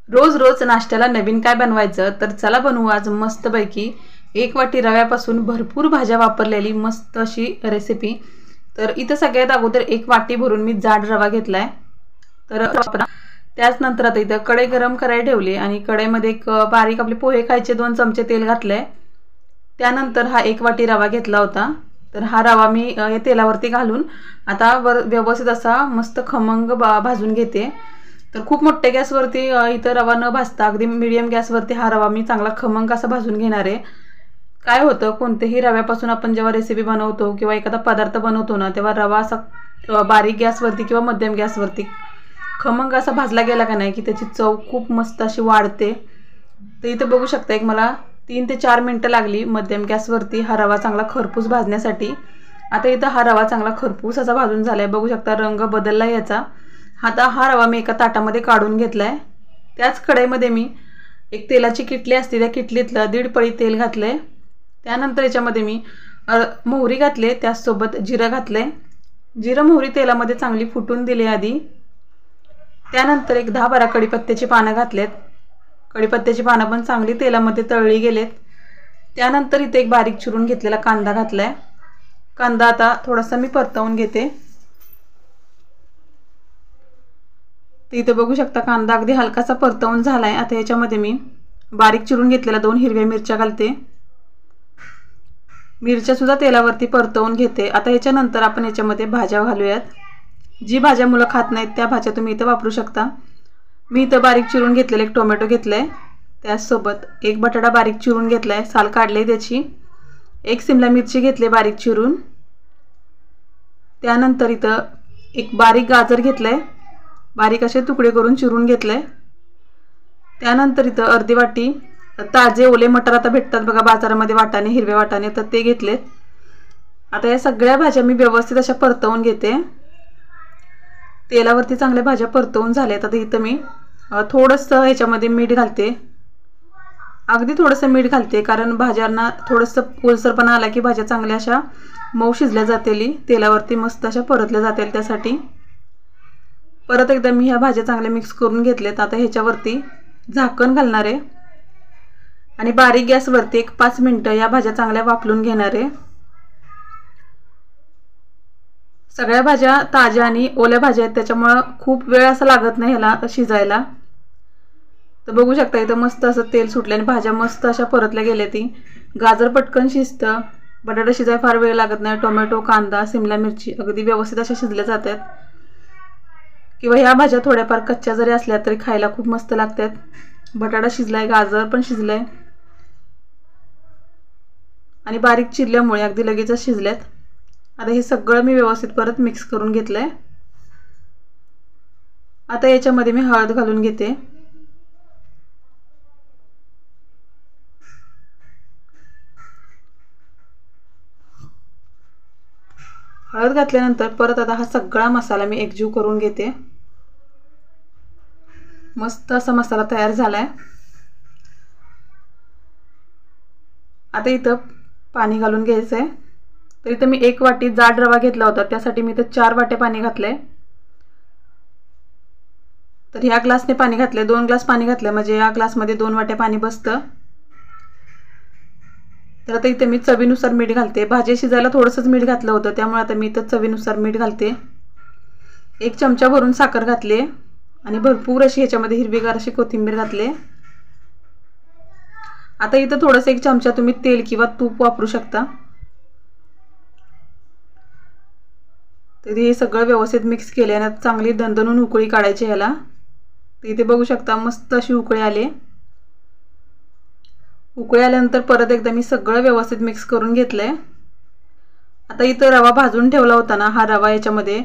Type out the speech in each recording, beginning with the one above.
रोज रोज नाश्त्याला नवीन काय बनवायचं, तर चला बनवू आज मस्तपैकी 1 वाटी रव्यापासून भरपूर भाज्या वापरलेली मस्त अशी रेसिपी। तर इथं सगळ्यात अगोदर 1 वाटी भरून मी जाड रवा घेतलाय। तर त्याच नंतर आता इथं कढई गरम करायला ठेवली आणि कढईमध्ये एक बारीक आपले पोहे खायचे 2 चमचे तेल घातले। त्यानंतर हा 1 वाटी रवा घेतला होता। तर हा रवा मी या तेलावरती घालून आता व्यवस्थित असा मस्त खमंग भाजून घेते। तर खूप मोठ्या गॅसवरती इथं रवा न भाजता अगदी मीडियम गॅसवरती हा रवा मी चांगला खमंग असा भाजून घेणार आहे। काय होतं कोणतेही रव्यापासून आपण जेव्हा रेसिपी बनवतो किंवा एखादा पदार्थ बनवतो ना, तेव्हा रवा असा बारीक गॅसवरती किंवा मध्यम गॅसवरती खमंग असा भाजला गेला का नाही की त्याची चव खूप मस्त अशी वाढते। तर इथे बघू शकता एक मला 3 ते 4 मिनिटं लागली मध्यम गॅसवरती हा रवा चांगला खरपूस भाजण्यासाठी। आता इथं हा रवा चांगला खरपूस असा भाजून झालाय, बघू शकता रंग बदलला याचा। आता हा रवा मी एका ताटामध्ये काढून घेतलाय। त्याच कढईमध्ये मी एक तेलाची किटली असते, त्या किटलीतलं 1.5 पळी तेल घातलंय। त्यानंतर याच्यामध्ये मी मोहरी घातले, त्यासोबत जिरं घातलंय। जिरं मोहरी तेलामध्ये चांगली फुटून दिली आधी। त्यानंतर एक 10-12 कढीपत्त्याची पानं घातलेत। कढीपत्त्याची पानं पण चांगली तेलामध्ये तळली गेलेत। त्यानंतर इथे एक बारीक चिरून घेतलेला कांदा घातलाय। कांदा आता थोडासा मी परतवून घेते। इथे बघू शकता कांदा अगदी हलकासा परतवून झालाय। आता याच्यामध्ये मी बारीक चिरून घेतलेल्या 2 हिरव्या मिरच्या घालते। मिरच्या सुद्धा तेलावरती परतवून घेते। आता याच्यानंतर आपण याच्यामध्ये भाज्या घालूयात। जी भाज्या मुलं खात नाहीत त्या भाज्या तुम्ही इथे वापरू शकता। मी इथे बारीक चिरून घेतलेले एक टोमॅटो घेतलाय, त्यासोबत एक बटाटा बारीक चिरून घेतलाय, साल काढले त्याची। एक शिमला मिरची घेतली बारीक चिरून। त्यानंतर इथं एक बारीक गाजर घेतलंय, बारीक असे तुकडे करून चिरून घेतले। त्यानंतर इथं अर्धी वाटी ताजे ओले मटर आता भेटतात बघा बाजारामध्ये वाटाणे, हिरवे वाटाणे, तर ते घेतलेत। आता या सगळ्या भाज्या मी व्यवस्थित अशा परतवून घेते। तेलावरती चांगल्या भाज्या परतवून झाल्यात। आता इथं मी थोडंसं ह्याच्यामध्ये मीठ घालते, अगदी थोडंसं मीठ घालते, कारण भाज्यांना थोडंसं ओलसरपणा आला की भाज्या चांगल्या अशा मऊ शिजल्या जातील, तेलावरती मस्त अशा परतल्या जातील त्यासाठी। परत एकदा मी ह्या भाज्या चांगल्या मिक्स करून घेतलेत। आता ह्याच्यावरती झाकण घालणार आहे आणि बारीक गॅसवरती एक 5 मिनिटं या भाज्या चांगल्या वाफलून घेणार आहे। सगळ्या भाज्या ताज्या आणि ओल्या भाज्या आहेत, त्याच्यामुळे खूप वेळ असा लागत नाही ह्याला शिजायला। तर बघू शकता इथं मस्त असं तेल सुटलं आणि भाज्या मस्त अशा परतल्या गेल्या। ती गाजर पटकन शिजतं, बटाटा शिजायला फार वेळ लागत नाही, टोमॅटो, कांदा, शिमला मिरची अगदी व्यवस्थित अशा शिजल्या जातात। किंवा ह्या भाज्या थोड्याफार कच्च्या जरी असल्या तरी खायला खूप मस्त लागतात। बटाटा शिजलाय, गाजर पण शिजलाय आणि बारीक चिरल्यामुळे अगदी लगेचच शिजल्यात। आता हे सगळं मी व्यवस्थित परत मिक्स करून घेतलंय। आता याच्यामध्ये मी हळद घालून घेते। हळद घातल्यानंतर परत आता हा सगळा मसाला मी एकजीव करून घेते। मस्त असा मसाला तयार झालाय। आता इथं पाणी घालून घ्यायचंय। तर इथं मी 1 वाटी जाड रवा घेतला होता, त्यासाठी मी इथं 4 वाटे पाणी घातलंय। तर ह्या ग्लासने पाणी घातलंय, 2 ग्लास पाणी घातलंय, म्हणजे या ग्लासमध्ये 2 वाटे पाणी बसतं। तर आता इथे मी चवीनुसार मीठ घालते। भाजी शिजायला थोडंसंच मीठ घातलं होतं, त्यामुळे आता मी इथं चवीनुसार मीठ घालते। 1 चमचा भरून साखर घातली आणि भरपूर अशी ह्याच्यामध्ये हिरवीगार अशी कोथिंबीर घातली। आता इथं थोडंसं 1 चमचा तुम्ही तेल किंवा तूप वापरू शकता। तर हे सगळं व्यवस्थित मिक्स केले आणि चांगली दणदणून उकळी काढायची ह्याला। तर इथे बघू शकता मस्त अशी उकळी आली। उकळी आल्यानंतर परत एकदा मी सगळं व्यवस्थित मिक्स करून घेतलंय। आता इथं रवा भाजून ठेवला होता ना, हा रवा याच्यामध्ये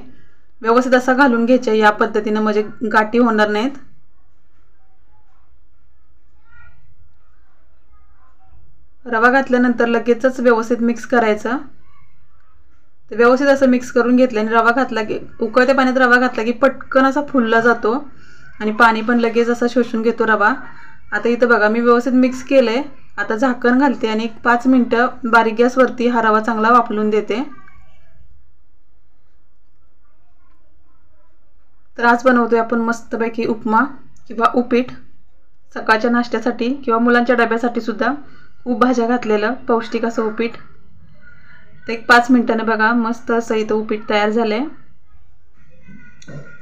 व्यवस्थित असा घालून घ्यायचा या पद्धतीने, म्हणजे गाठी होणार नाहीत। रवा घातल्यानंतर लगेचच व्यवस्थित मिक्स करायचं। तर व्यवस्थित असं मिक्स करून घेतलं आणि रवा घातला की उकळत्या पाण्यात रवा घातला की पटकन असा फुलला जातो आणि पाणी पण लगेच असा शोषून घेतो रवा। आता इथं बघा मी व्यवस्थित मिक्स केलंय। आता झाकण घालते आणि 5 मिनिटं बारीक गॅसवरती हा रवा चांगला वाफलून देते। तर आज बनवतोय आपण मस्तपैकी उपमा किंवा उपीट। सकाळच्या नाश्त्यासाठी किंवा मुलांच्या डब्यासाठी सुद्धा खूप भाज्या घातलेलं पौष्टिक असं उपीट. तर एक 5 मिनिटांनी बघा मस्त असं इथं उपीट तयार झालंय.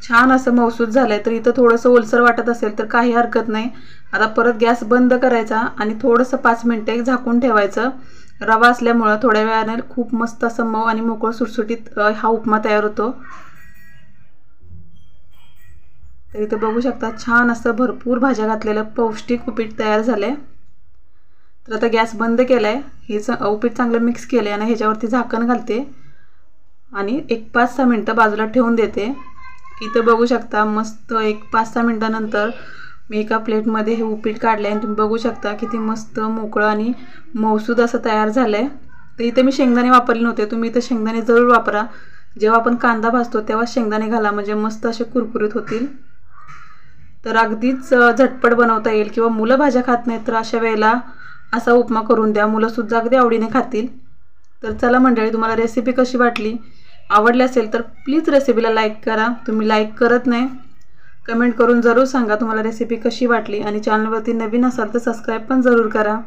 छान असं मौसूद झालंय. तर इथं थोडंसं ओलसर वाटत असेल तर काही हरकत नाही. आता परत गॅस बंद करायचा आणि थोडंसं 5 मिनिटे झाकून ठेवायचं. रवा असल्यामुळं थोड्या वेळाने खूप मस्त असं मऊ आणि मोकळं सुटसुटीत हा उपमा तयार होतो. तर इथं बघू शकता छान असं भरपूर भाज्या घातलेलं पौष्टिक उपीट तयार झालंय. तर आता गॅस बंद केलाय. हे उपीट चांगलं मिक्स केलंय आणि ह्याच्यावरती झाकण घालते आणि एक 5-6 मिनिटं बाजूला ठेवून देते. इथं बघू शकता मस्त एक 5-6 मिनिटानंतर मी एका प्लेटमध्ये हे उपीट काढले आणि तुम्ही बघू शकता किती मस्त मोकळं आणि मौसूद असं तयार झालंय. तर इथे मी शेंगदाणे वापरले नव्हते. तुम्ही इथं शेंगदाणे जरूर वापरा. जेव्हा आपण कांदा भाजतो तेव्हा शेंगदाणे घाला, म्हणजे मस्त असे कुरकुरीत होतील. तर अगदीच झटपट बनवता येईल किंवा मुलं भाज्या खात नाहीत तर अशा वेळेला असा उपमा करून द्या, मुलंसुद्धा अगदी आवडीने खातील. तर चला मंडळी, तुम्हाला रेसिपी कशी वाटली, आवडली असेल तर प्लीज रेसिपीला लाईक करा. तुम्ही लाईक करत नाही, कमेंट करून जरूर सांगा तुम्हाला रेसिपी कशी वाटली. आणि चॅनलवरती नवीन असाल तर सबस्क्राईब पण जरूर करा.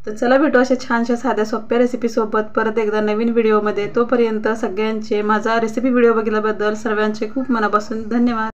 तर चला भेटू अशा छानशा साध्या सोप्या रेसिपीसोबत परत एकदा नवीन व्हिडिओमध्ये. तोपर्यंत सगळ्यांचे माझा रेसिपी व्हिडिओ बघितल्याबद्दल सर्वांचे खूप मनापासून धन्यवाद.